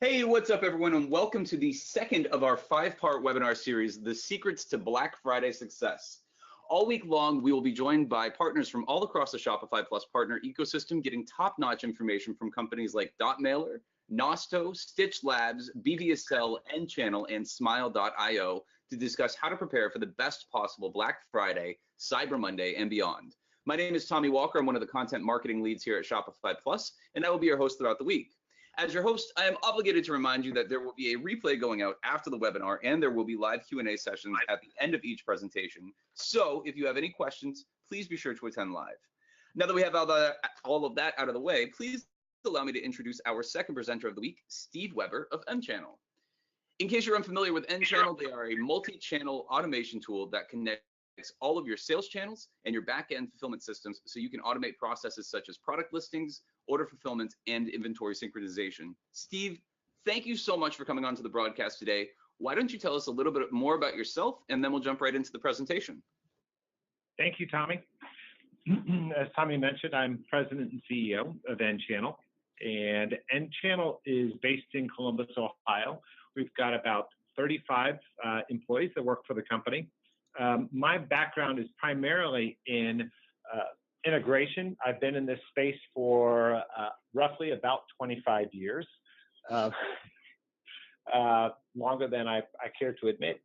Hey, what's up, everyone, and welcome to the second of our five-part webinar series, The Secrets to Black Friday Success. All week long, we will be joined by partners from all across the Shopify Plus partner ecosystem, getting top-notch information from companies like Dotmailer, Nosto, Stitch Labs, BVSL, N-Channel, and Smile.io to discuss how to prepare for the best possible Black Friday, Cyber Monday, and beyond. My name is Tommy Walker. I'm one of the content marketing leads here at Shopify Plus, and I will be your host throughout the week. As your host, I am obligated to remind you that there will be a replay going out after the webinar, and there will be live Q&A sessions at the end of each presentation. So if you have any questions, please be sure to attend live. Now that we have all of that out of the way, please allow me to introduce our second presenter of the week, Steve Weber of N-Channel. In case you're unfamiliar with N-Channel, they are a multi-channel automation tool that connects all of your sales channels and your back-end fulfillment systems so you can automate processes such as product listings, order fulfillment, and inventory synchronization. Steve, thank you so much for coming on to the broadcast today. Why don't you tell us a little bit more about yourself, and then we'll jump right into the presentation. Thank you, Tommy. As Tommy mentioned, I'm president and CEO of N-Channel, and N-Channel is based in Columbus, Ohio. We've got about 35 employees that work for the company. My background is primarily in integration. I've been in this space for roughly about 25 years, longer than I care to admit,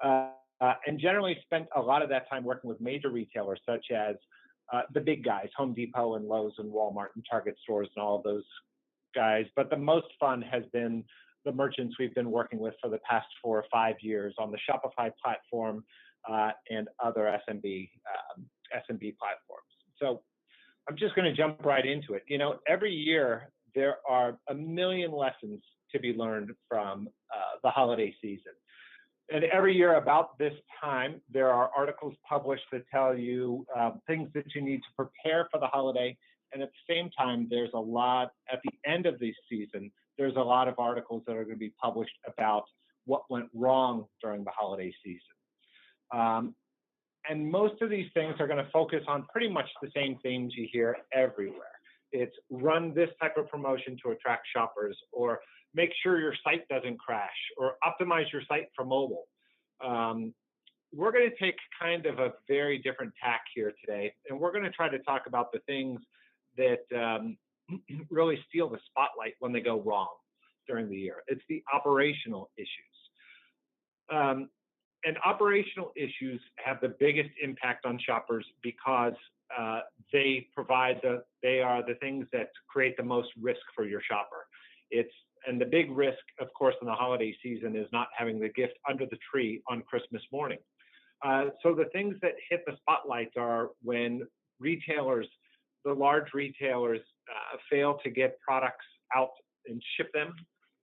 and generally spent a lot of that time working with major retailers such as the big guys, Home Depot and Lowe's and Walmart and Target stores and all of those guys. But the most fun has been the merchants we've been working with for the past 4 or 5 years on the Shopify platform and other SMB platforms. So I'm just going to jump right into it. You know, every year there are a million lessons to be learned from the holiday season. And every year about this time, there are articles published that tell you things that you need to prepare for the holiday. And at the same time, there's a lot, at the end of the season, there's a lot of articles that are going to be published about what went wrong during the holiday season. And most of these things are going to focus on pretty much the same themes you hear everywhere. It's run this type of promotion to attract shoppers, or make sure your site doesn't crash, or optimize your site for mobile. We're going to take kind of a very different tack here today, and we're going to try to talk about the things that really steal the spotlight when they go wrong during the year. It's the operational issues. And operational issues have the biggest impact on shoppers because they are the things that create the most risk for your shopper. And the big risk, of course, in the holiday season is not having the gift under the tree on Christmas morning. So the things that hit the spotlight are when retailers, the large retailers, fail to get products out and ship them,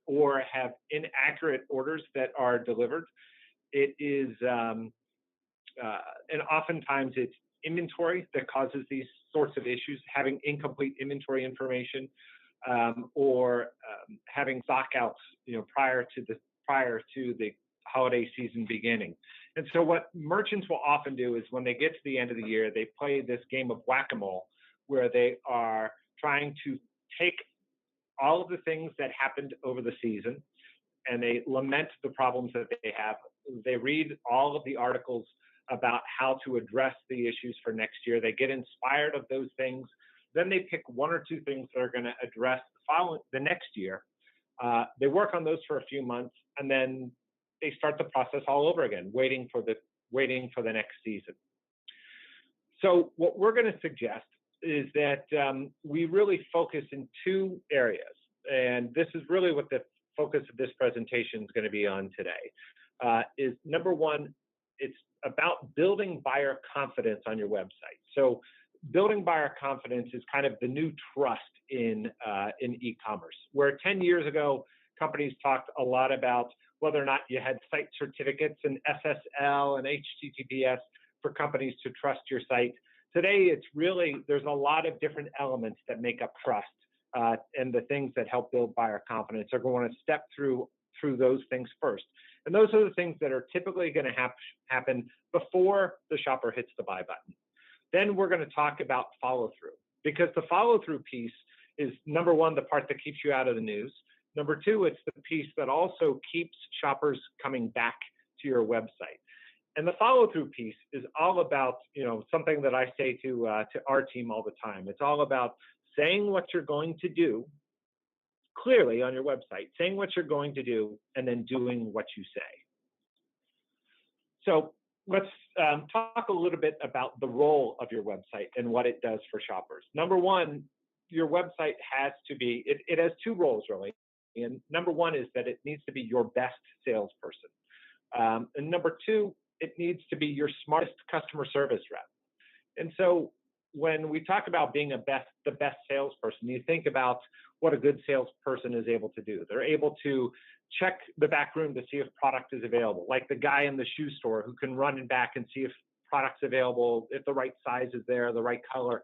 or have inaccurate orders that are delivered. It is, and oftentimes it's inventory that causes these sorts of issues, having incomplete inventory information, or having stockouts, prior to the holiday season beginning. And so what merchants will often do is when they get to the end of the year, they play this game of whack-a-mole, where they are trying to take all of the things that happened over the season, and they lament the problems that they have. They read all of the articles about how to address the issues for next year. They get inspired of those things. Then they pick 1 or 2 things that are going to address the next year. They work on those for a few months, and then they start the process all over again, waiting for the next season. So what we're going to suggest is that we really focus in 2 areas, and this is really what the focus of this presentation is going to be on today. Is number 1, it's about building buyer confidence on your website. So building buyer confidence is kind of the new trust in e-commerce, where 10 years ago, companies talked a lot about whether or not you had site certificates and SSL and HTTPS for companies to trust your site. Today, it's really, there's a lot of different elements that make up trust, and the things that help build buyer confidence are going to step through those things first. And those are the things that are typically going to happen before the shopper hits the buy button. Then we're going to talk about follow-through, because the follow-through piece is, number 1, the part that keeps you out of the news. Number two, it's the piece that also keeps shoppers coming back to your website. And the follow-through piece is all about, something that I say to our team all the time. It's all about saying what you're going to do clearly on your website, saying what you're going to do, and then doing what you say. So let's talk a little bit about the role of your website and what it does for shoppers. Number one, your website has to be, it has two roles really. And number one is that it needs to be your best salesperson. And number two, it needs to be your smartest customer service rep. And so when we talk about being the best salesperson, you think about what a good salesperson is able to do. They're able to check the back room to see if product is available, like the guy in the shoe store who can run in back and see if product's available, if the right size is there, the right color.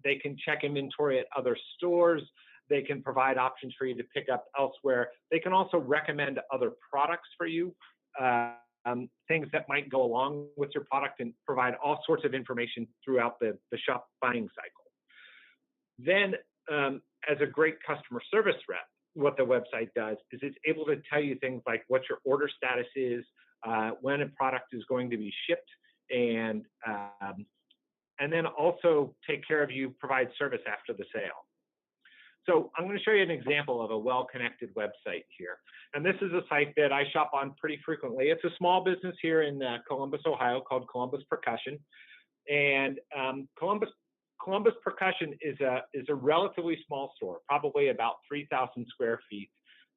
They can check inventory at other stores. They can provide options for you to pick up elsewhere. They can also recommend other products for you, things that might go along with your product, and provide all sorts of information throughout the shop buying cycle. Then, as a great customer service rep, what the website does is it's able to tell you things like what your order status is, when a product is going to be shipped, and then also take care of you, provide service after the sale. So I'm going to show you an example of a well-connected website here. And this is a site that I shop on pretty frequently. It's a small business here in Columbus, Ohio, called Columbus Percussion. And Columbus Percussion is a relatively small store, probably about 3,000 square feet.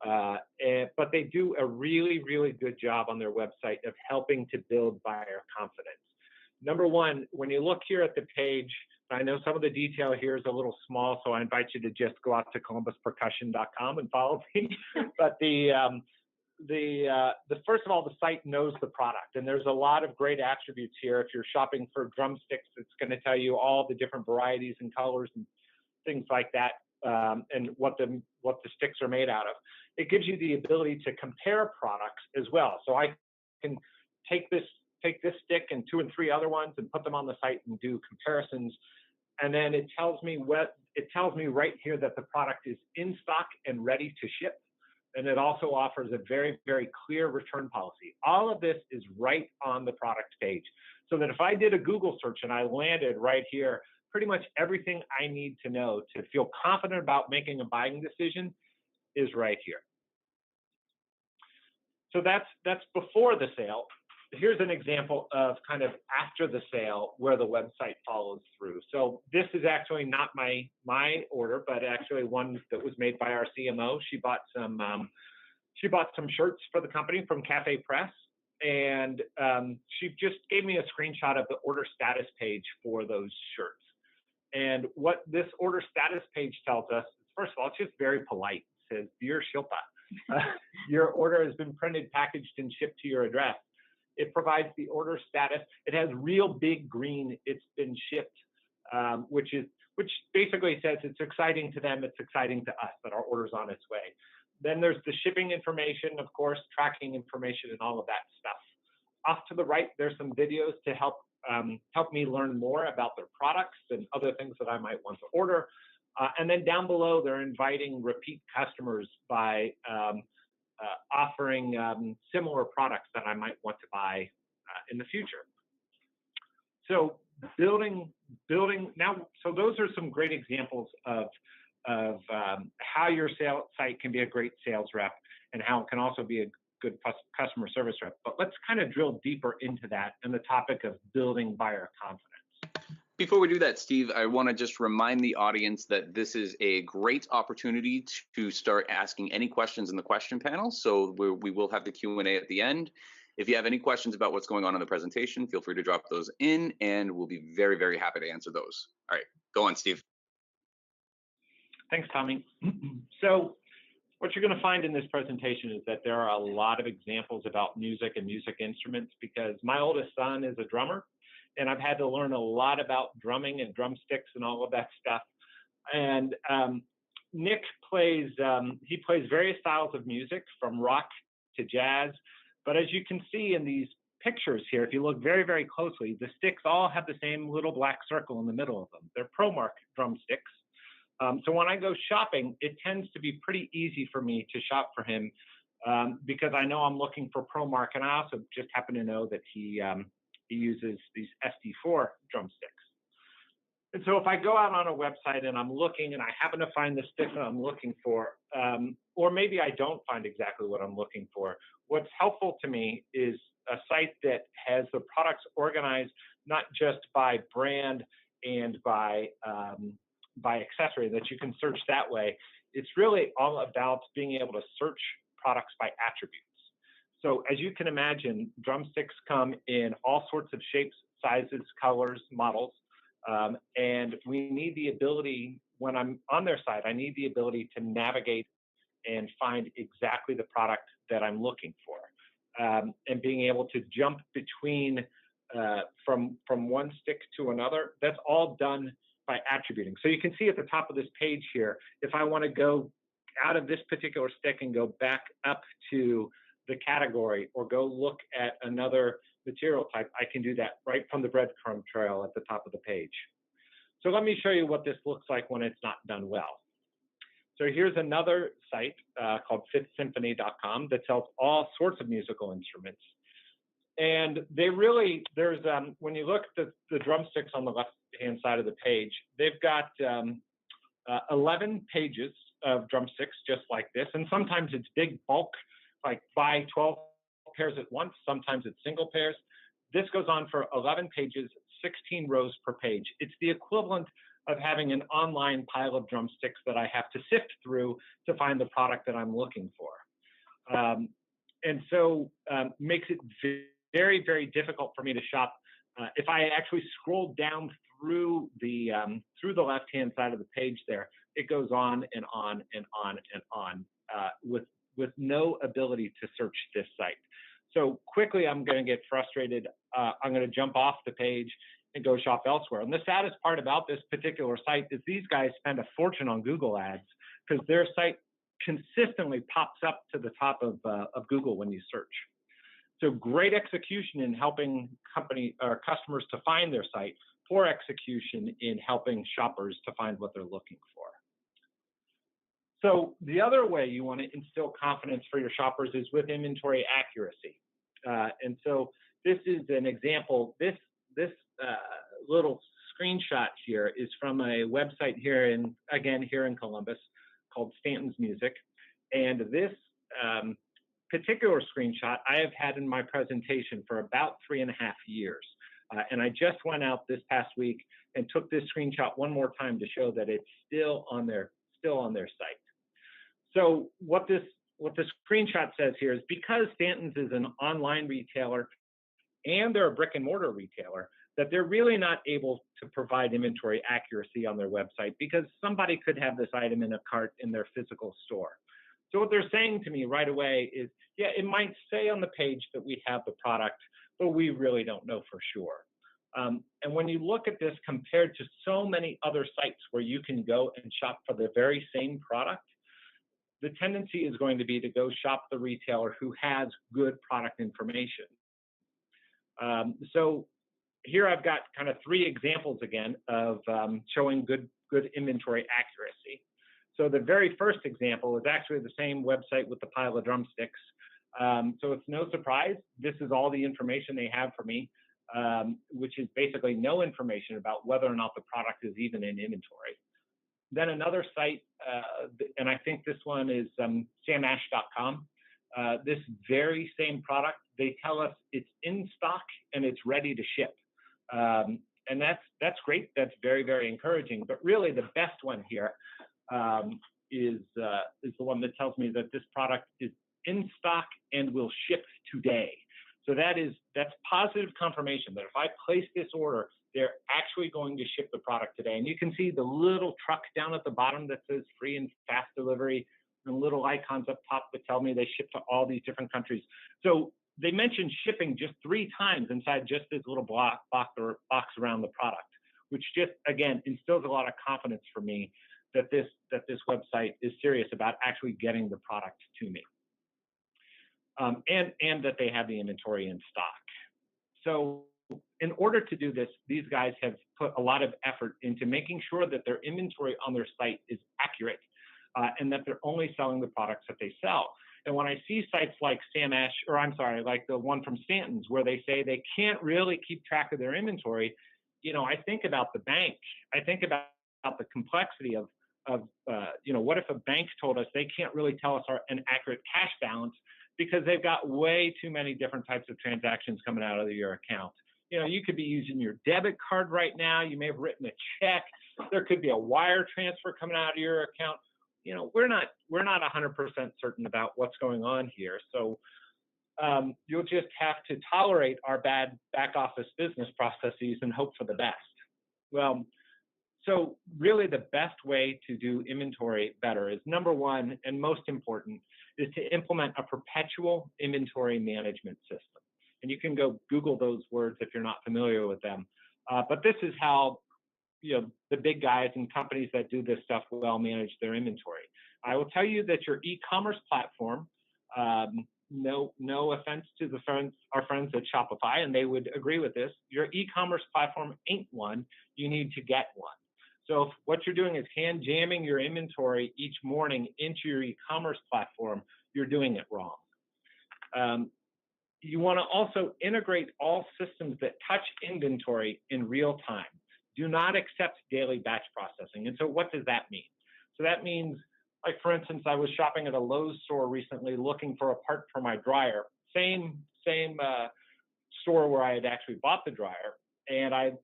But they do a really, really good job on their website of helping to build buyer confidence. Number one, when you look here at the page, I know some of the detail here is a little small, so I invite you to just go out to columbuspercussion.com and follow me. But first of all, the site knows the product, and there's a lot of great attributes here. If you're shopping for drumsticks, it's going to tell you all the different varieties and colors and things like that, and what the sticks are made out of. It gives you the ability to compare products as well. So I can take this stick and 2 and 3 other ones and put them on the site and do comparisons. And then it tells me right here that the product is in stock and ready to ship. And it also offers a very, very clear return policy. All of this is right on the product page. So that if I did a Google search and I landed right here, pretty much everything I need to know to feel confident about making a buying decision is right here. So that's before the sale. Here's an example of kind of after the sale where the website follows through. So this is actually not my order, but actually one that was made by our CMO. She bought some shirts for the company from Cafe Press, and she just gave me a screenshot of the order status page for those shirts. And what this order status page tells us, first of all, it's just very polite. It says, "Dear Shilpa, your order has been printed, packaged, and shipped to your address." It provides the order status. It has real big green, "It's been shipped," which basically says it's exciting to them, it's exciting to us that our order's on its way. Then there's the shipping information, of course, tracking information, and all of that stuff. Off to the right, there's some videos to help me learn more about their products and other things that I might want to order. And then down below, they're inviting repeat customers by offering similar products that I might want to buy in the future. So building now. So those are some great examples of how your site can be a great sales rep, and how it can also be a good customer service rep. But let's kind of drill deeper into that and the topic of building buyer confidence. Before we do that, Steve, I want to just remind the audience that this is a great opportunity to start asking any questions in the question panel. So we will have the Q&A at the end. If you have any questions about what's going on in the presentation, feel free to drop those in, and we'll be very, very happy to answer those. All right, go on, Steve. Thanks, Tommy. So what you're going to find in this presentation is that there are a lot of examples about music and music instruments, because my oldest son is a drummer, and I've had to learn a lot about drumming and drumsticks and all of that stuff. And Nick plays various styles of music, from rock to jazz. But as you can see in these pictures here, if you look very, very closely, the sticks all have the same little black circle in the middle of them. They're ProMark drumsticks. So when I go shopping, it tends to be pretty easy for me to shop for him because I know I'm looking for ProMark, and I also just happen to know that he uses these SD4 drumsticks. And so if I go out on a website and I'm looking and I happen to find the stick that I'm looking for, or maybe I don't find exactly what I'm looking for, what's helpful to me is a site that has the products organized not just by brand and by accessory, that you can search that way. It's really all about being able to search products by attributes. So as you can imagine, drumsticks come in all sorts of shapes, sizes, colors, models. And we need the ability, when I'm on their site, I need the ability to navigate and find exactly the product that I'm looking for. And being able to jump between from one stick to another, that's all done by attributing. So you can see at the top of this page here, if I want to go out of this particular stick and go back up to the category or go look at another material type, I can do that right from the breadcrumb trail at the top of the page. So let me show you what this looks like when it's not done well. So here's another site called fifthsymphony.com that sells all sorts of musical instruments. And they really, when you look at the drumsticks on the left-hand side of the page, they've got 11 pages of drumsticks just like this. And sometimes it's big bulk, like buy 12 pairs at once. Sometimes it's single pairs. This goes on for 11 pages, 16 rows per page. It's the equivalent of having an online pile of drumsticks that I have to sift through to find the product that I'm looking for. And so makes it very, very difficult for me to shop. If I actually scroll down through the left-hand side of the page there, it goes on and on and on and on with no ability to search this site. So quickly, I'm going to get frustrated. I'm going to jump off the page and go shop elsewhere. And the saddest part about this particular site is these guys spend a fortune on Google ads because their site consistently pops up to the top of Google when you search. So great execution in helping customers to find their site, poor execution in helping shoppers to find what they're looking for. So the other way you want to instill confidence for your shoppers is with inventory accuracy. And so this is an example. This little screenshot here is from a website here in Columbus called Stanton's Music. And this particular screenshot I have had in my presentation for about 3.5 years. And I just went out this past week and took this screenshot one more time to show that it's still on their site. So what the screenshot says here is because Stanton's is an online retailer and they're a brick and mortar retailer, that they're really not able to provide inventory accuracy on their website because somebody could have this item in a cart in their physical store. So what they're saying to me right away is, yeah, it might say on the page that we have the product, but we really don't know for sure. And when you look at this compared to so many other sites where you can go and shop for the very same product, the tendency is going to be to go shop the retailer who has good product information. So here I've got kind of 3 examples again of showing good inventory accuracy. So the very first example is actually the same website with the pile of drumsticks. So it's no surprise. This is all the information they have for me, which is basically no information about whether or not the product is even in inventory. Then another site, and I think this one is samash.com. This very same product, they tell us it's in stock and it's ready to ship. And that's great. That's very, very encouraging. But really the best one here is the one that tells me that this product is in stock and will ship today. So that's positive confirmation that if I place this order, they're actually going to ship the product today. And you can see the little truck down at the bottom that says free and fast delivery, and little icons up top that tell me they ship to all these different countries. So they mentioned shipping just 3 times inside just this little box around the product, which just, again, instills a lot of confidence for me that this website is serious about actually getting the product to me. And that they have the inventory in stock. So in order to do this, these guys have put a lot of effort into making sure that their inventory on their site is accurate and that they're only selling the products that they sell. And when I see sites like like the one from Stanton's, where they say they can't really keep track of their inventory, I think about the bank. I think about the complexity of what if a bank told us they can't really tell us an accurate cash balance because they've got way too many different types of transactions coming out of your account. You could be using your debit card right now. You may have written a check. There could be a wire transfer coming out of your account. We're not 100% certain about what's going on here. So you'll just have to tolerate our bad back office business processes and hope for the best. Well, so really the best way to do inventory better is, number one, and most important, is to implement a perpetual inventory management system. And you can go Google those words if you're not familiar with them. But this is how the big guys and companies that do this stuff well manage their inventory. I will tell you that your e-commerce platform, no offense to our friends at Shopify, and they would agree with this, your e-commerce platform ain't one. You need to get one. So if what you're doing is hand jamming your inventory each morning into your e-commerce platform, you're doing it wrong. You want to also integrate all systems that touch inventory in real time. Do not accept daily batch processing. And so what does that mean? So that means, like, for instance, I was shopping at a Lowe's store recently looking for a part for my dryer. Same store where I had actually bought the dryer. And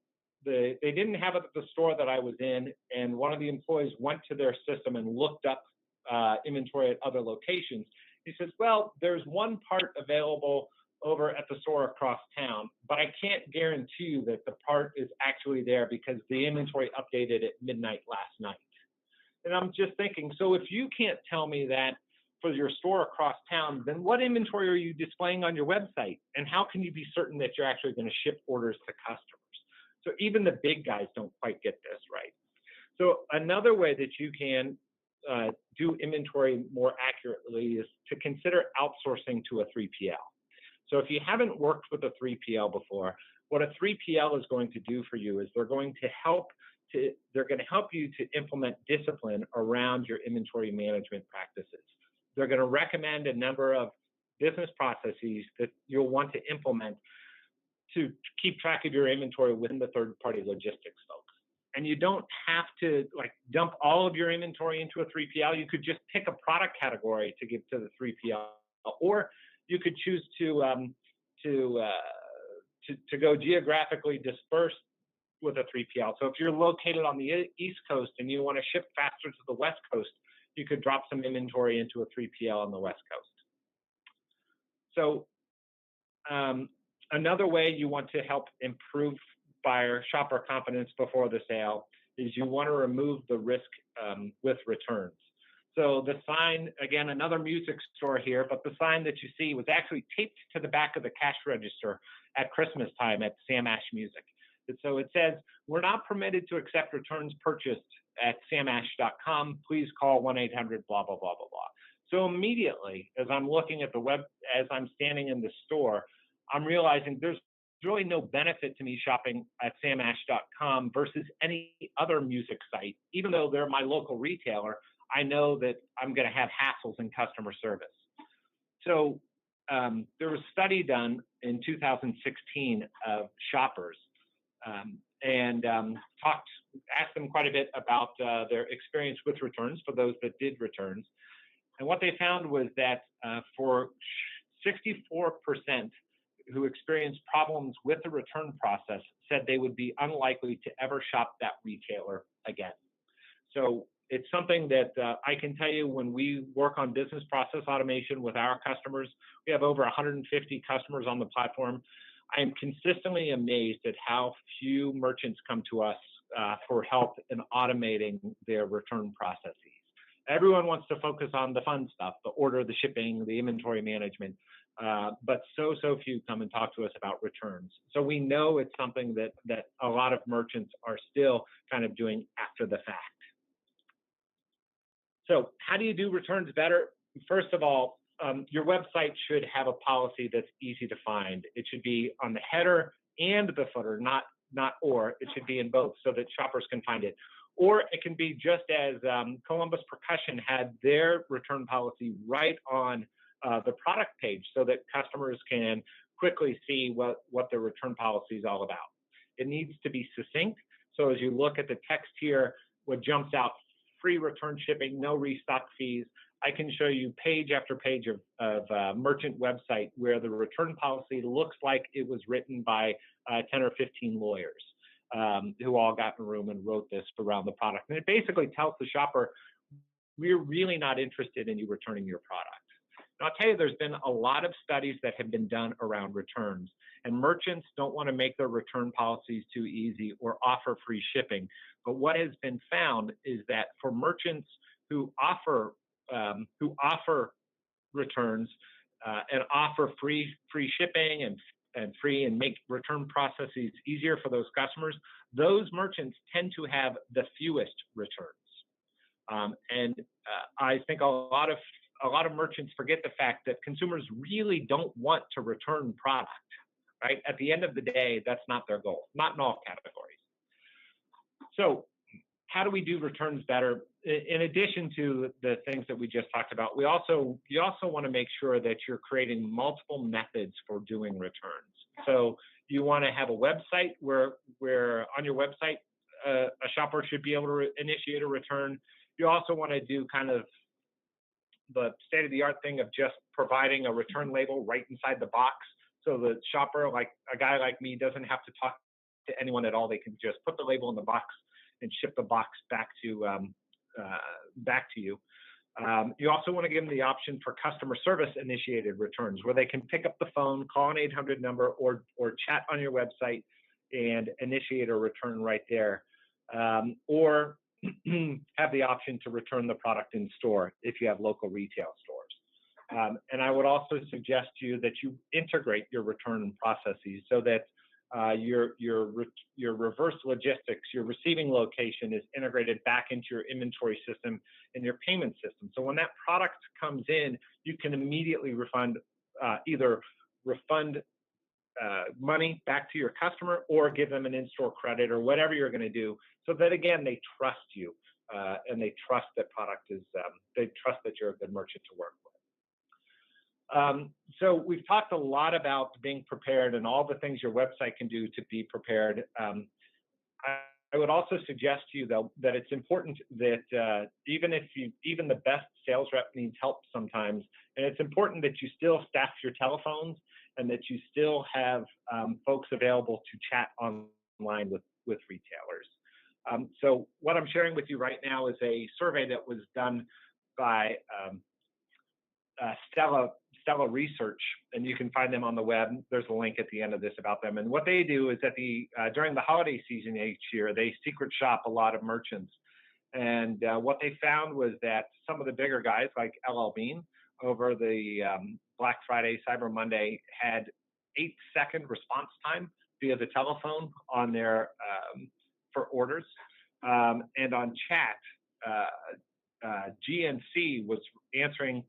they didn't have it at the store that I was in. And one of the employees went to their system and looked up inventory at other locations. He says, well, there's one part available over at the store across town, but I can't guarantee you that the part is actually there because the inventory updated at midnight last night. And I'm just thinking, so if you can't tell me that for your store across town, then what inventory are you displaying on your website? And how can you be certain that you're actually going to ship orders to customers? So even the big guys don't quite get this right. So another way that you can do inventory more accurately is to consider outsourcing to a 3PL. So if you haven't worked with a 3PL before, what a 3PL is going to do for you is they're going to help you to implement discipline around your inventory management practices. They're going to recommend a number of business processes that you'll want to implement to keep track of your inventory within the third-party logistics folks. And you don't have to dump all of your inventory into a 3PL. You could just pick a product category to give to the 3PL, or you could choose to go geographically dispersed with a 3PL. So if you're located on the East Coast and you want to ship faster to the West Coast, you could drop some inventory into a 3PL on the West Coast. So another way you want to help improve shopper confidence before the sale is you want to remove the risk with returns. So the sign, again, another music store here, but the sign that you see was actually taped to the back of the cash register at Christmas time at Sam Ash Music. And so it says, we're not permitted to accept returns purchased at samash.com. Please call 1-800 blah, blah, blah, blah, blah. So immediately, as I'm looking at the web, as I'm standing in the store, I'm realizing there's really no benefit to me shopping at samash.com versus any other music site. Even though they're my local retailer, I know that I'm going to have hassles in customer service. So there was a study done in 2016 of shoppers and asked them quite a bit about their experience with returns for those that did returns. And what they found was that for 64% who experienced problems with the return process said they would be unlikely to ever shop that retailer again. So it's something that I can tell you when we work on business process automation with our customers, we have over 150 customers on the platform. I am consistently amazed at how few merchants come to us for help in automating their return processes. Everyone wants to focus on the fun stuff, the order, the shipping, the inventory management, but so few come and talk to us about returns. So we know it's something that a lot of merchants are still kind of doing after the fact. So how do you do returns better? First of all, your website should have a policy that's easy to find. It should be on the header and the footer, not not or, it should be in both so that shoppers can find it. Or it can be just as Columbus Percussion had their return policy right on the product page so that customers can quickly see what the return policy is all about. It needs to be succinct. So as you look at the text here, what jumps out, free return shipping, no restock fees. I can show you page after page of merchant website where the return policy looks like it was written by 10 or 15 lawyers who all got in a room and wrote this around the product. And it basically tells the shopper, we're really not interested in you returning your product. And I'll tell you, there's been a lot of studies that have been done around returns, and merchants don't want to make their return policies too easy or offer free shipping. But what has been found is that for merchants who offer returns and offer free shipping and free and make return processes easier for those customers, those merchants tend to have the fewest returns. I think a lot of merchants forget the fact that consumers really don't want to return product, right? At the end of the day, that's not their goal, not in all categories. So how do we do returns better? In addition to the things that we just talked about, you also want to make sure that you're creating multiple methods for doing returns. So you want to have a website where on your website, a shopper should be able to initiate a return. You also want to do kind of the state-of-the-art thing of just providing a return label right inside the box. So the shopper, like a guy like me, doesn't have to talk to anyone at all. They can just put the label in the box and ship the box back to you. You also want to give them the option for customer service initiated returns, where they can pick up the phone, call an 800 number, or chat on your website and initiate a return right there. Or have the option to return the product in store if you have local retail stores. And I would also suggest to you that you integrate your return processes so that your reverse logistics, your receiving location is integrated back into your inventory system and your payment system. So when that product comes in, you can immediately either refund money back to your customer or give them an in-store credit or whatever you're going to do, so that again they trust you and they trust that they trust that you're a good merchant to work with. So we've talked a lot about being prepared and all the things your website can do to be prepared. I would also suggest to you, though, that it's important that even the best sales rep needs help sometimes, and it's important that you still staff your telephones and that you still have folks available to chat online with retailers. So what I'm sharing with you right now is a survey that was done by Stella Research, and you can find them on the web. There's a link at the end of this about them. And what they do is that during the holiday season each year, they secret shop a lot of merchants. And what they found was that some of the bigger guys like LL Bean over the Black Friday, Cyber Monday had 8-second response time via the telephone on their for orders. And on chat, GNC was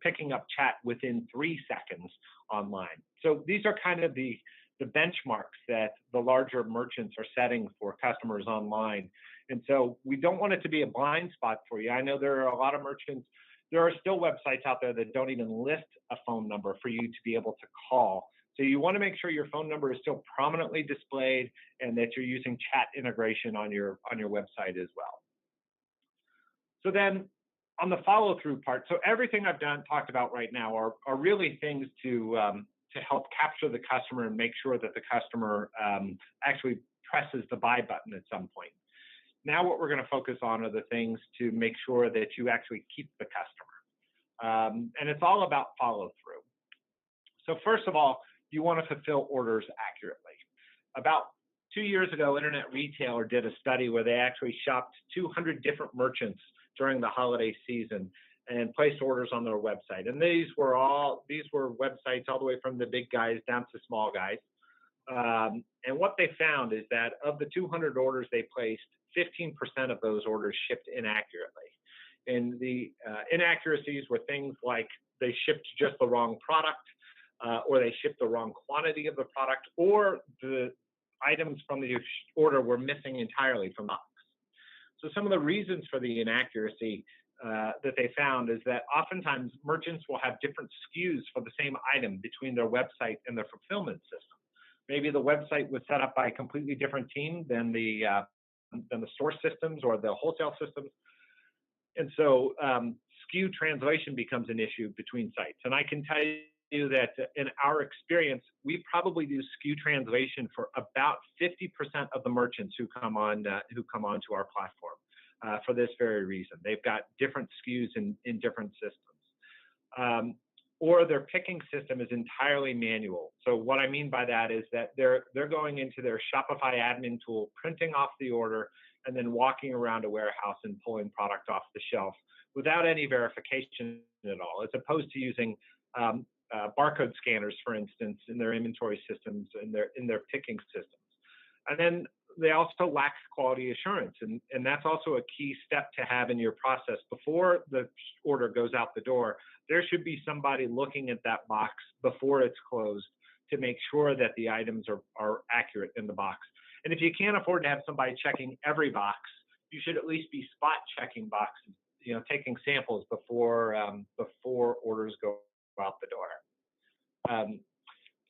picking up chat within 3 seconds online. So these are kind of the benchmarks that the larger merchants are setting for customers online. And so we don't want it to be a blind spot for you. I know there are a lot of merchants. There are still websites out there that don't even list a phone number for you to be able to call. So you want to make sure your phone number is still prominently displayed and that you're using chat integration on your website as well. So then on the follow-through part, so everything I've talked about right now are really things to help capture the customer and make sure that the customer actually presses the buy button at some point. Now what we're going to focus on are the things to make sure that you actually keep the customer. And it's all about follow-through. So first of all, you want to fulfill orders accurately. About 2 years ago, Internet Retailer did a study where they actually shopped 200 different merchants during the holiday season and placed orders on their website. And these were websites all the way from the big guys down to small guys. And what they found is that of the 200 orders they placed, 15% of those orders shipped inaccurately. And the inaccuracies were things like they shipped just the wrong product, or they shipped the wrong quantity of the product, or the items from the order were missing entirely from the box. So some of the reasons for the inaccuracy that they found is that oftentimes merchants will have different SKUs for the same item between their website and their fulfillment system. Maybe the website was set up by a completely different team than the store systems or the wholesale systems. And so SKU translation becomes an issue between sites. And I can tell you that in our experience, we probably do SKU translation for about 50% of the merchants who come onto our platform for this very reason. They've got different SKUs in different systems. Or their picking system is entirely manual. So what I mean by that is that they're going into their Shopify admin tool, printing off the order, and then walking around a warehouse and pulling product off the shelf without any verification at all, as opposed to using barcode scanners, for instance, in their inventory systems, in their picking systems. And then they also lack quality assurance, and that's also a key step to have in your process. Before the order goes out the door, there should be somebody looking at that box before it's closed to make sure that the items are accurate in the box. And if you can't afford to have somebody checking every box, you should at least be spot checking boxes, taking samples before orders go out the door.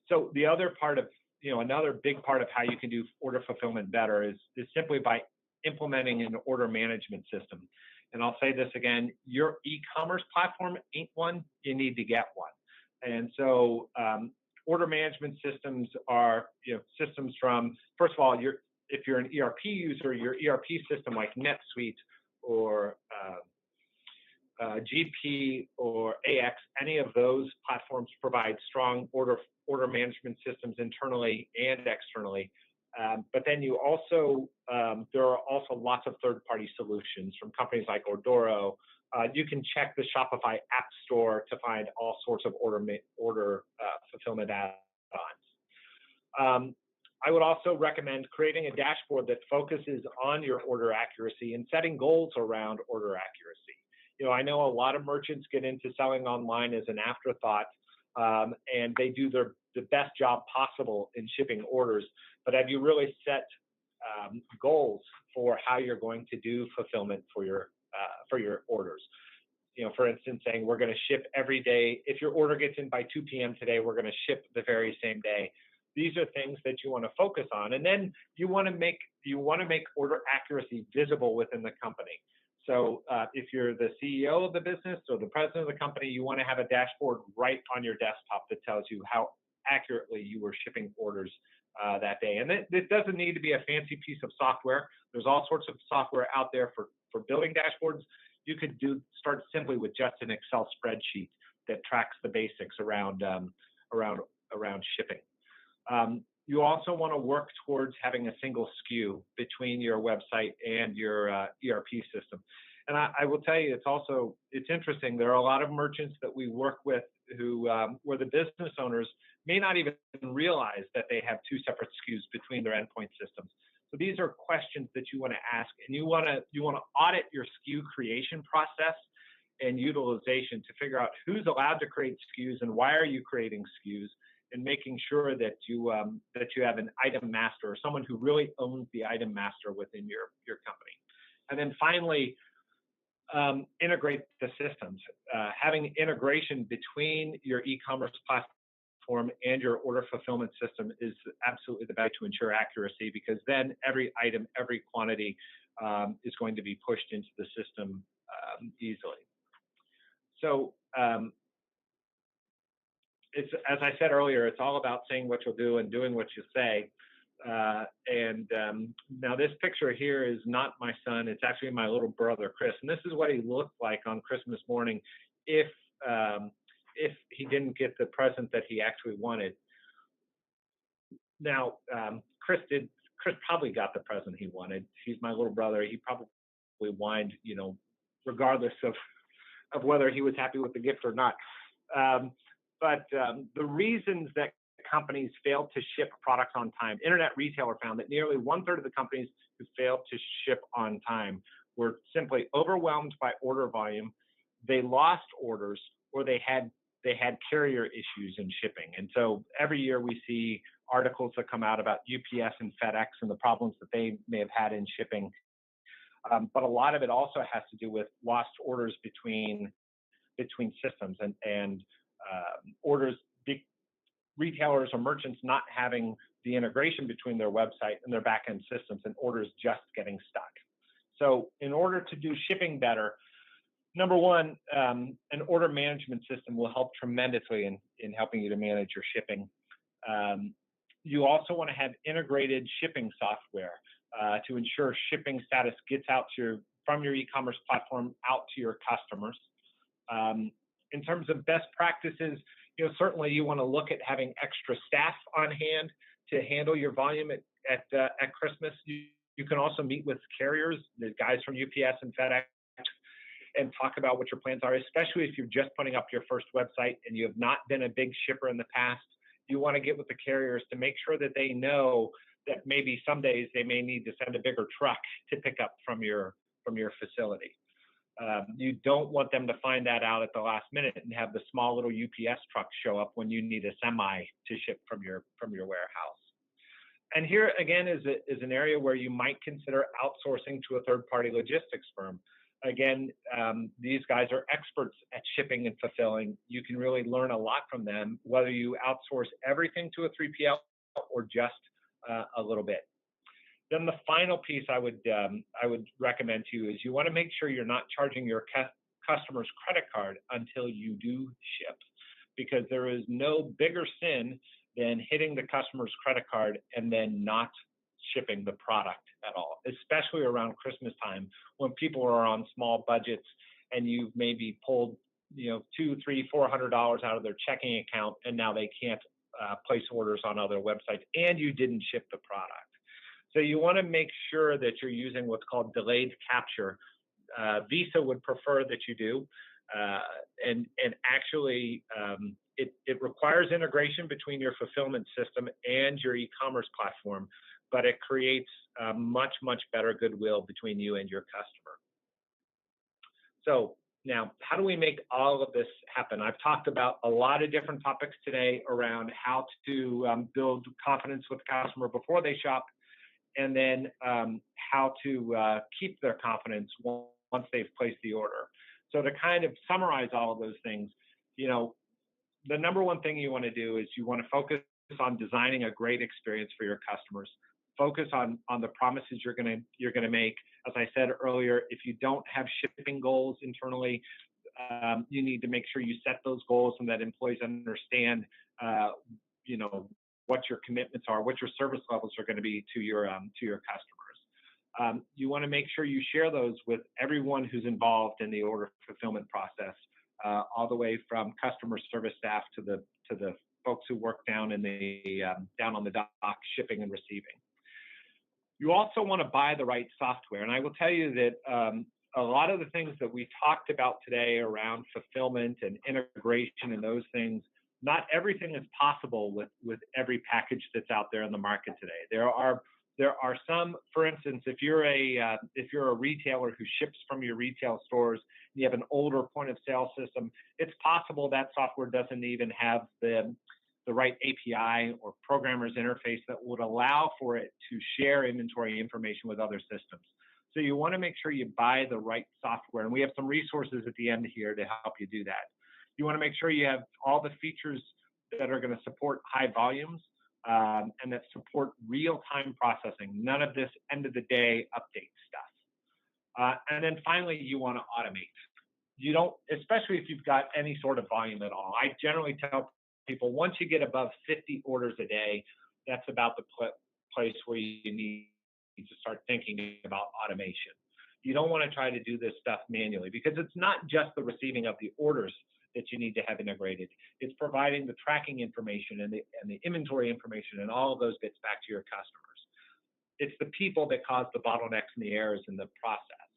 So the other part of, another big part of how you can do order fulfillment better is simply by implementing an order management system. And I'll say this again, your e-commerce platform ain't one, you need to get one. And so order management systems are systems from, first of all, if you're an ERP user, your ERP system like NetSuite or GP or AX, any of those platforms provide strong order management systems internally and externally. But then you also, there are also lots of third-party solutions from companies like Ordoro. You can check the Shopify App Store to find all sorts of order fulfillment add-ons. I would also recommend creating a dashboard that focuses on your order accuracy and setting goals around order accuracy. I know a lot of merchants get into selling online as an afterthought, and they do the best job possible in shipping orders. But have you really set goals for how you're going to do fulfillment for your orders? For instance, saying we're going to ship every day. If your order gets in by 2 p.m. today, we're going to ship the very same day. These are things that you want to focus on, and then you want to make order accuracy visible within the company. So if you're the CEO of the business or the president of the company, you want to have a dashboard right on your desktop that tells you how accurately you were shipping orders that day. And it doesn't need to be a fancy piece of software. There's all sorts of software out there for building dashboards. You could start simply with just an Excel spreadsheet that tracks the basics around shipping. You also want to work towards having a single SKU between your website and your ERP system. And I will tell you, it's interesting. There are a lot of merchants that we work with where the business owners may not even realize that they have two separate SKUs between their endpoint systems. So these are questions that you want to ask, and you want to audit your SKU creation process and utilization to figure out who's allowed to create SKUs and why are you creating SKUs, and making sure that you have an item master or someone who really owns the item master within your company. And then finally, integrate the systems. Having integration between your e-commerce platform and your order fulfillment system is absolutely the best to ensure accuracy, because then every item, every quantity is going to be pushed into the system easily. So it's, as I said earlier, it's all about saying what you'll do and doing what you say. Now this picture here is not my son. It's actually my little brother, Chris. And this is what he looked like on Christmas morning if he didn't get the present that he actually wanted. Now, Chris probably got the present he wanted. He's my little brother. He probably whined, regardless of whether he was happy with the gift or not. But the reasons that companies failed to ship products on time, Internet Retailer found that nearly 1/3 of the companies who failed to ship on time were simply overwhelmed by order volume, they lost orders, or they had they had carrier issues in shipping. And so every year we see articles that come out about UPS and FedEx and the problems that they may have had in shipping. But a lot of it also has to do with lost orders between systems and orders, retailers or merchants not having the integration between their website and their backend systems and orders just getting stuck. So in order to do shipping better, number one, an order management system will help tremendously in helping you to manage your shipping. You also want to have integrated shipping software to ensure shipping status gets out from your e-commerce platform out to your customers. In terms of best practices, certainly you want to look at having extra staff on hand to handle your volume at Christmas. You can also meet with carriers, the guys from UPS and FedEx, and talk about what your plans are, especially if you're just putting up your first website and you have not been a big shipper in the past. You want to get with the carriers to make sure that they know that maybe some days they may need to send a bigger truck to pick up from your facility. You don't want them to find that out at the last minute and have the small little UPS truck show up when you need a semi to ship from your warehouse. And here again is an area where you might consider outsourcing to a third-party logistics firm. Again, these guys are experts at shipping and fulfilling. You can really learn a lot from them, whether you outsource everything to a 3PL or just a little bit. Then the final piece I would recommend to you is you want to make sure you're not charging your customer's credit card until you do ship, because there is no bigger sin than hitting the customer's credit card and then not shipping the product at all, especially around Christmas time when people are on small budgets and you've maybe pulled $200, $300, $400 out of their checking account and now they can't place orders on other websites and you didn't ship the product. So you want to make sure that you're using what's called delayed capture. Visa would prefer that you do, and actually it requires integration between your fulfillment system and your e-commerce platform, but it creates much better goodwill between you and your customer. So now, how do we make all of this happen? I've talked about a lot of different topics today around how to build confidence with the customer before they shop, and then how to keep their confidence once they've placed the order. So to kind of summarize all of those things, the number one thing you want to do is you want to focus on designing a great experience for your customers. Focus on the promises you're gonna make. As I said earlier, if you don't have shipping goals internally, you need to make sure you set those goals and that employees understand, what your commitments are, what your service levels are going to be to your customers. You want to make sure you share those with everyone who's involved in the order fulfillment process, all the way from customer service staff to the folks who work down on the dock, shipping and receiving. You also want to buy the right software, and I will tell you that a lot of the things that we talked about today around fulfillment and integration and those things, not everything is possible with every package that's out there in the market today. There are some, for instance, if you're a retailer who ships from your retail stores, you have an older point of sale system, it's possible that software doesn't even have the right API or programmer's interface that would allow for it to share inventory information with other systems. So you want to make sure you buy the right software, and we have some resources at the end here to help you do that. You want to make sure you have all the features that are going to support high volumes and that support real-time processing. None of this end-of-the-day update stuff. And then finally, you want to automate. You don't, especially if you've got any sort of volume at all. I generally tell people once you get above 50 orders a day, that's about the place where you need to start thinking about automation. You don't want to try to do this stuff manually because it's not just the receiving of the orders that you need to have integrated. It's providing the tracking information and the inventory information and all of those bits back to your customers. It's the people that cause the bottlenecks and the errors in the process.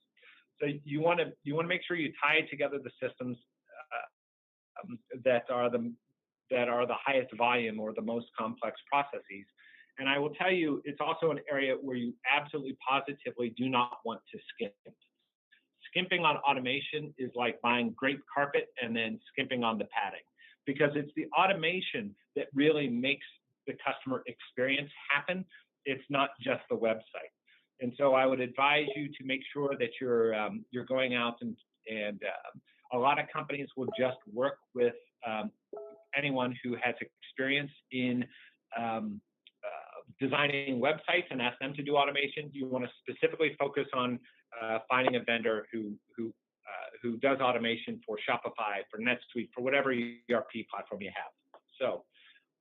So you want to make sure you tie together the systems that are the highest volume or the most complex processes. And I will tell you, it's also an area where you absolutely positively do not want to skimp. Skimping on automation is like buying great carpet and then skimping on the padding. because it's the automation that really makes the customer experience happen. It's not just the website. And so I would advise you to make sure that you're going out and a lot of companies will just work with anyone who has experience in designing websites and ask them to do automation. You want to specifically focus on finding a vendor who does automation for Shopify, for NetSuite, for whatever ERP platform you have. So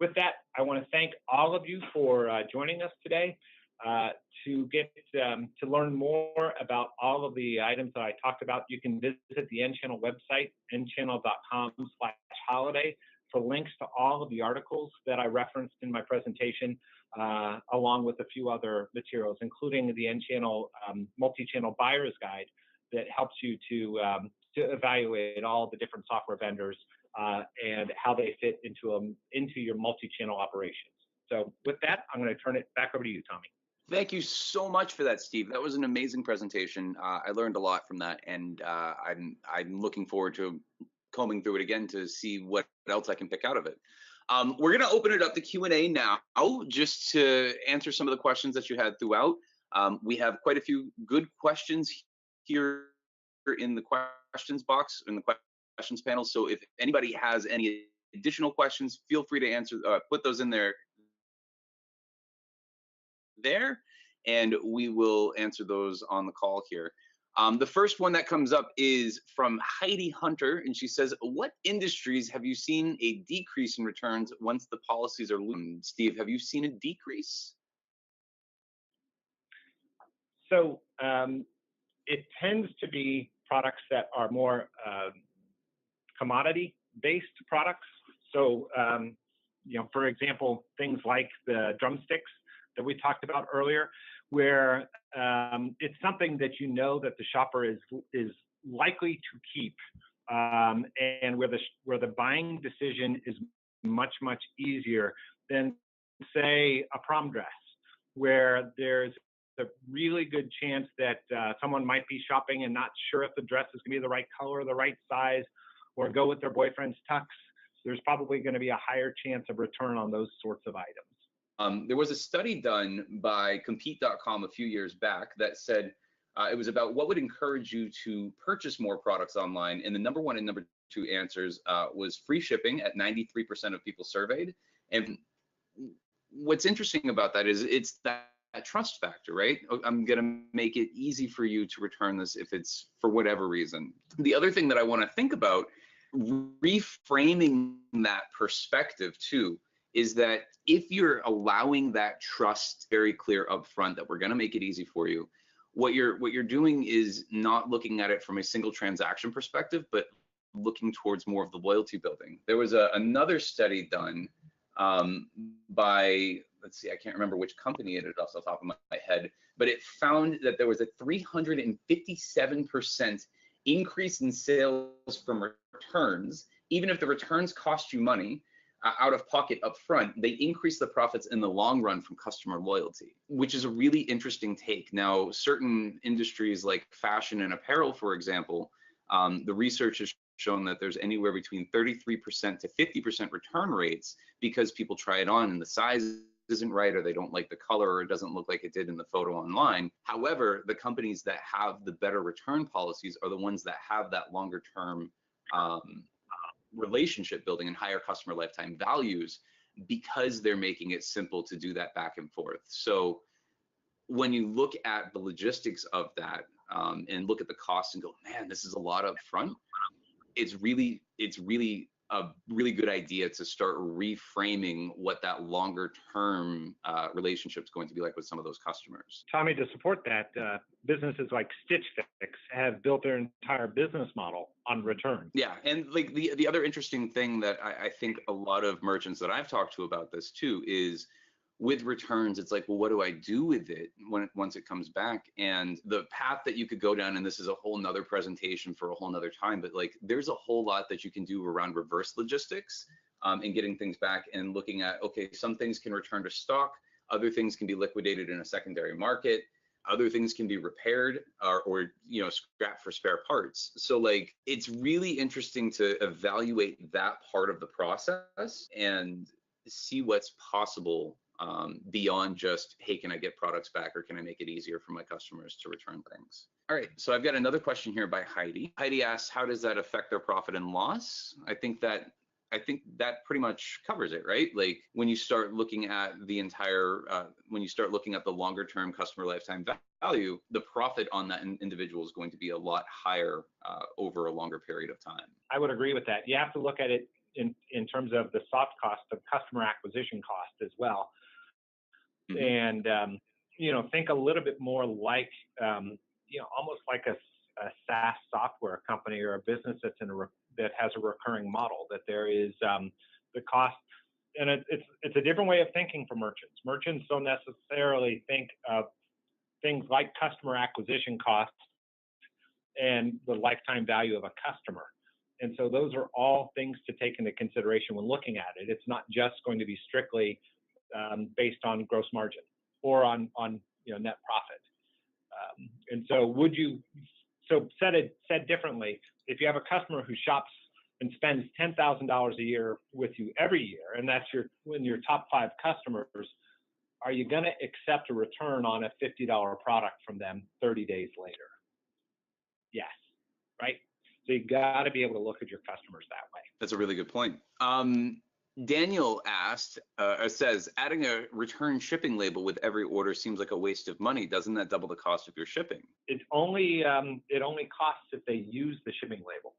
with that, I want to thank all of you for joining us today. To learn more about all of the items that I talked about, you can visit the nChannel website, nchannel.com/holiday, for links to all of the articles that I referenced in my presentation, along with a few other materials, including the nChannel multi-channel buyer's guide that helps you to evaluate all the different software vendors and how they fit into your multi-channel operations. So with that, I'm going to turn it back over to you, Tommy. Thank you so much for that, Steve. That was an amazing presentation. I learned a lot from that, and I'm looking forward to combing through it again to see what else I can pick out of it. We're going to open it up to Q&A now, just to answer some of the questions that you had throughout. We have quite a few good questions here in the questions box, in the questions panel. So if anybody has any additional questions, feel free to answer, put those in there, and we will answer those on the call here. The first one that comes up is from Heidi Hunter, and she says, what industries have you seen a decrease in returns once the policies are loosened? Steve, have you seen a decrease? So it tends to be products that are more commodity-based products. So, for example, things like the drumsticks that we talked about earlier, where it's something that that the shopper is likely to keep, and where the buying decision is much easier than, say, a prom dress, where there's a really good chance that someone might be shopping and not sure if the dress is going to be the right color, the right size, or go with their boyfriend's tux. There's probably going to be a higher chance of return on those sorts of items. There was a study done by Compete.com a few years back that said it was about what would encourage you to purchase more products online. And the number one and number two answers was free shipping at 93% of people surveyed. And what's interesting about that is it's that trust factor, right? I'm going to make it easy for you to return this if it's for whatever reason. The other thing that I want to think about, reframing that perspective too, is that if you're allowing that trust very clear up front that we're going to make it easy for you, what you're doing is not looking at it from a single transaction perspective, but looking towards more of the loyalty building. There was another study done by, let's see, I can't remember which company it is off the top of my head, but it found that there was a 357% increase in sales from returns, even if the returns cost you money out of pocket up front. They increase the profits in the long run from customer loyalty, which is a really interesting take. Now, certain industries like fashion and apparel, for example, the research has shown that there's anywhere between 33% to 50% return rates because people try it on and the size isn't right, or they don't like the color, or it doesn't look like it did in the photo online. However, the companies that have the better return policies are the ones that have that longer term relationship building and higher customer lifetime values, because they're making it simple to do that back and forth. So when you look at the logistics of that and look at the cost and go, man, this is a lot up front, it's really a really good idea to start reframing what that longer term relationship is going to be like with some of those customers. Tommy, to support that, businesses like Stitch Fix have built their entire business model on return. Yeah, and like the other interesting thing that I think a lot of merchants that I've talked to about this too is with returns, it's like, well, what do I do with it once it comes back? And the path that you could go down, and this is a whole nother presentation for a whole nother time, but like there's a whole lot that you can do around reverse logistics and getting things back and looking at, okay, some things can return to stock, other things can be liquidated in a secondary market. Other things can be repaired or scrapped for spare parts. So like it's really interesting to evaluate that part of the process and see what's possible beyond just, hey, can I get products back or can I make it easier for my customers to return things? All right, so I've got another question here by Heidi. Heidi asks, how does that affect their profit and loss? I think that pretty much covers it, right? Like when you start looking at the entire, when you start looking at the longer term customer lifetime value, the profit on that individual is going to be a lot higher over a longer period of time. I would agree with that. You have to look at it in terms of the soft cost of customer acquisition cost as well. And, think a little bit more like, almost like a SaaS software company or a business that has a recurring model, that there is the cost. And it's a different way of thinking for merchants. Merchants don't necessarily think of things like customer acquisition costs and the lifetime value of a customer. And so those are all things to take into consideration when looking at it. It's not just going to be strictly based on gross margin or on net profit. And so said differently, if you have a customer who shops and spends $10,000 a year with you every year, and that's your top 5 customers, are you going to accept a return on a $50 product from them 30 days later? Yes, right? So you got to be able to look at your customers that way. That's a really good point. Daniel says, adding a return shipping label with every order seems like a waste of money. Doesn't that double the cost of your shipping? It only costs if they use the shipping label.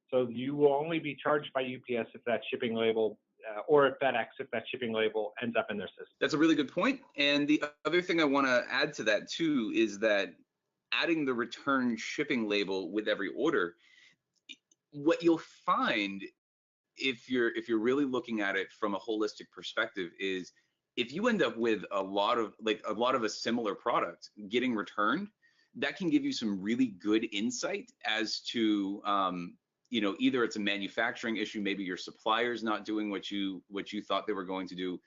So you will only be charged by UPS if that shipping label, or at FedEx if that shipping label ends up in their system. That's a really good point. And the other thing I want to add to that too is that adding the return shipping label with every order, what you'll find if you're really looking at it from a holistic perspective is if you end up with a lot of a similar product getting returned, that can give you some really good insight as to either it's a manufacturing issue, maybe your supplier's not doing what you thought they were going to do.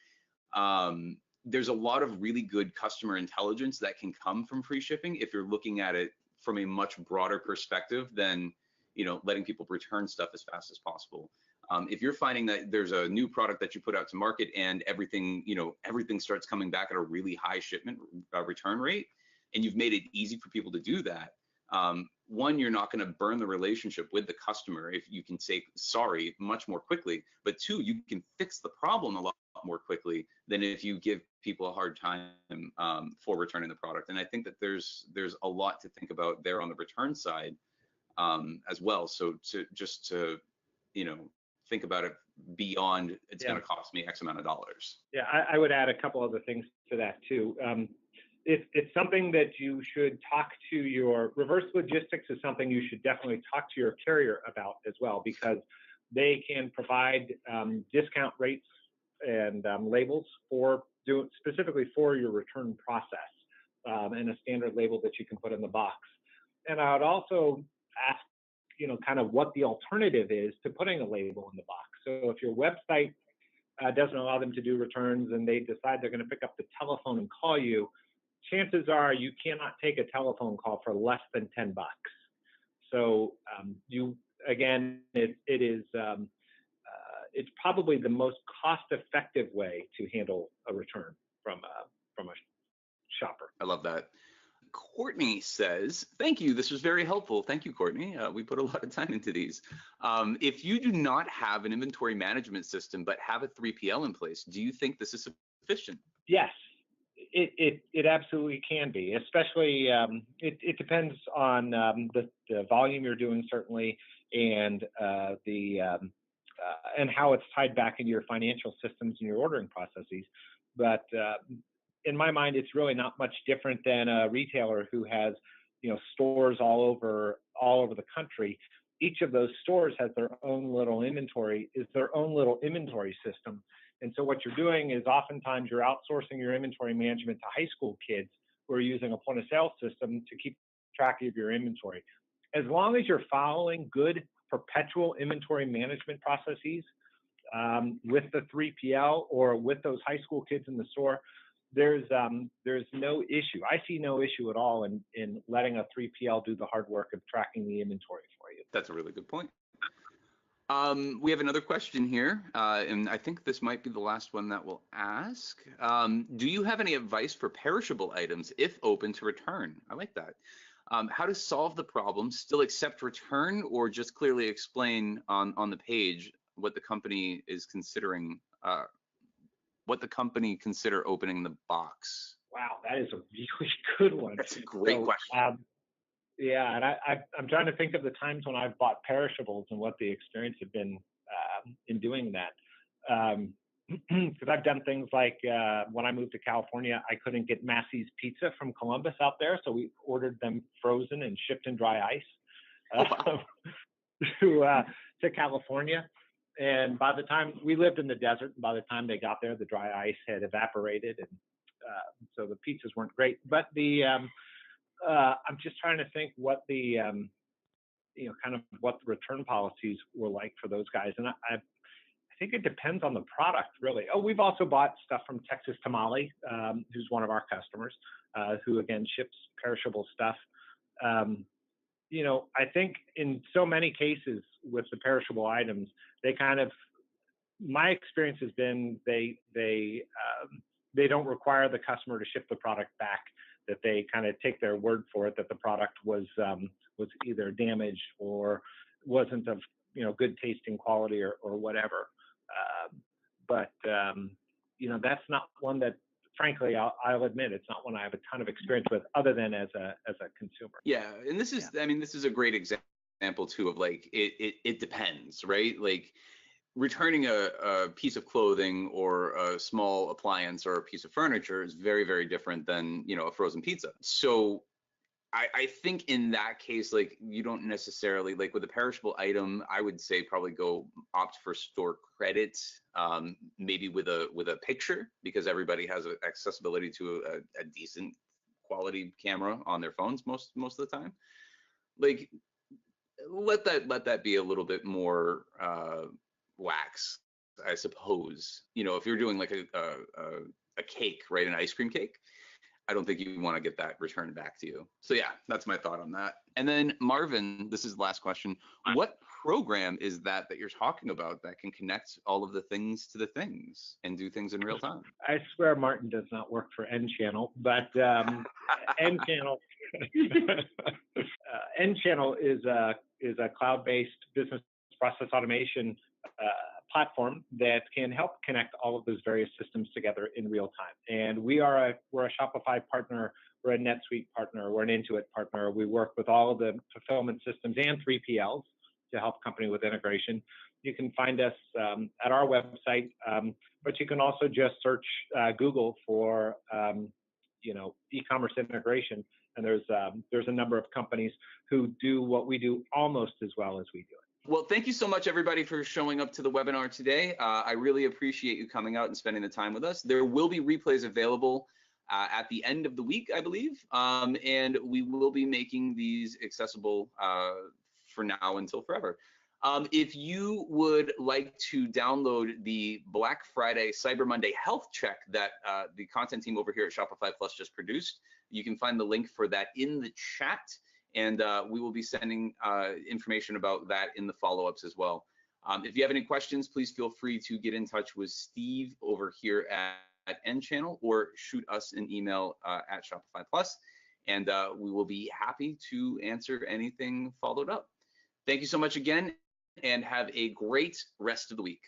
There's a lot of really good customer intelligence that can come from free shipping if you're looking at it from a much broader perspective than letting people return stuff as fast as possible. If you're finding that there's a new product that you put out to market and everything starts coming back at a really high shipment return rate, and you've made it easy for people to do that, one, you're not going to burn the relationship with the customer if you can say sorry much more quickly, but two, you can fix the problem a lot more quickly than if you give people a hard time for returning the product. And I think that there's a lot to think about there on the return side as well. So to think about it beyond it's going to cost me X amount of dollars. Yeah, I would add a couple other things to that too. It's something that you should talk to your reverse logistics is something you should definitely talk to your carrier about as well, because they can provide discount rates and labels specifically for your return process, and a standard label that you can put in the box. And I would also ask, kind of what the alternative is to putting a label in the box. So if your website doesn't allow them to do returns and they decide they're going to pick up the telephone and call you, chances are you cannot take a telephone call for less than $10. So it's probably the most cost-effective way to handle a return from a shopper. I love that. Courtney says, thank you. This was very helpful. Thank you, Courtney. We put a lot of time into these. If you do not have an inventory management system but have a 3PL in place, do you think this is sufficient? Yes, it absolutely can be. Especially, it depends on the volume you're doing, certainly, and and how it's tied back into your financial systems and your ordering processes. But in my mind, it's really not much different than a retailer who has, stores all over the country. Each of those stores has their own little inventory system. And so what you're doing is oftentimes you're outsourcing your inventory management to high school kids who are using a point of sale system to keep track of your inventory. As long as you're following good perpetual inventory management processes with the 3PL or with those high school kids in the store, there's no issue. I see no issue at all in letting a 3PL do the hard work of tracking the inventory for you. That's a really good point. We have another question here, and I think this might be the last one that we'll ask. Do you have any advice for perishable items if open to return? I like that. How to solve the problem, still accept return, or just clearly explain on the page what the company is considering, what the company consider opening the box? Wow, that is a really good one. That's a great question. Yeah, and I'm trying to think of the times when I've bought perishables and what the experience had been in doing that. Because I've done things like when I moved to California, I couldn't get Massey's pizza from Columbus out there, so we ordered them frozen and shipped in dry ice to California. And by the time we lived in the desert, by the time they got there, the dry ice had evaporated, and so the pizzas weren't great. But I'm just trying to think what the kind of what the return policies were like for those guys, and I think it depends on the product, really. Oh, we've also bought stuff from Texas Tamale, who's one of our customers, who again ships perishable stuff. I think in so many cases with the perishable items, my experience has been they don't require the customer to ship the product back, that they kind of take their word for it that the product was either damaged or wasn't of good tasting quality or whatever. But that's not one that, frankly, I'll admit, it's not one I have a ton of experience with, other than as a consumer. Yeah, and this is, I mean, this is a great example too of like it depends, right? Like returning a piece of clothing or a small appliance or a piece of furniture is very, very different than a frozen pizza. So I think in that case, like you don't necessarily, like with a perishable item, I would say probably opt for store credit, maybe with a picture, because everybody has accessibility to a decent quality camera on their phones most of the time. Like let that be a little bit more wax, I suppose. If you're doing like a cake, right, an ice cream cake, I don't think you want to get that returned back to you. So yeah, that's my thought on that. And then Marvin, this is the last question. What program is that you're talking about that can connect all of the things to the things and do things in real time? I swear Martin does not work for N-Channel, but N-Channel N-Channel is a cloud-based business process automation platform that can help connect all of those various systems together in real time. And we're a Shopify partner, we're a NetSuite partner, we're an Intuit partner. We work with all of the fulfillment systems and 3PLs to help company with integration. You can find us at our website, but you can also just search Google for e-commerce integration, and there's a number of companies who do what we do almost as well as we do it. Well, thank you so much, everybody, for showing up to the webinar today. I really appreciate you coming out and spending the time with us. There will be replays available at the end of the week, I believe, and we will be making these accessible for now until forever. If you would like to download the Black Friday Cyber Monday health check that the content team over here at Shopify Plus just produced, you can find the link for that in the chat. And we will be sending information about that in the follow-ups as well. If you have any questions, please feel free to get in touch with Steve over here at N-Channel, or shoot us an email at Shopify Plus, and we will be happy to answer anything followed up. Thank you so much again, and have a great rest of the week.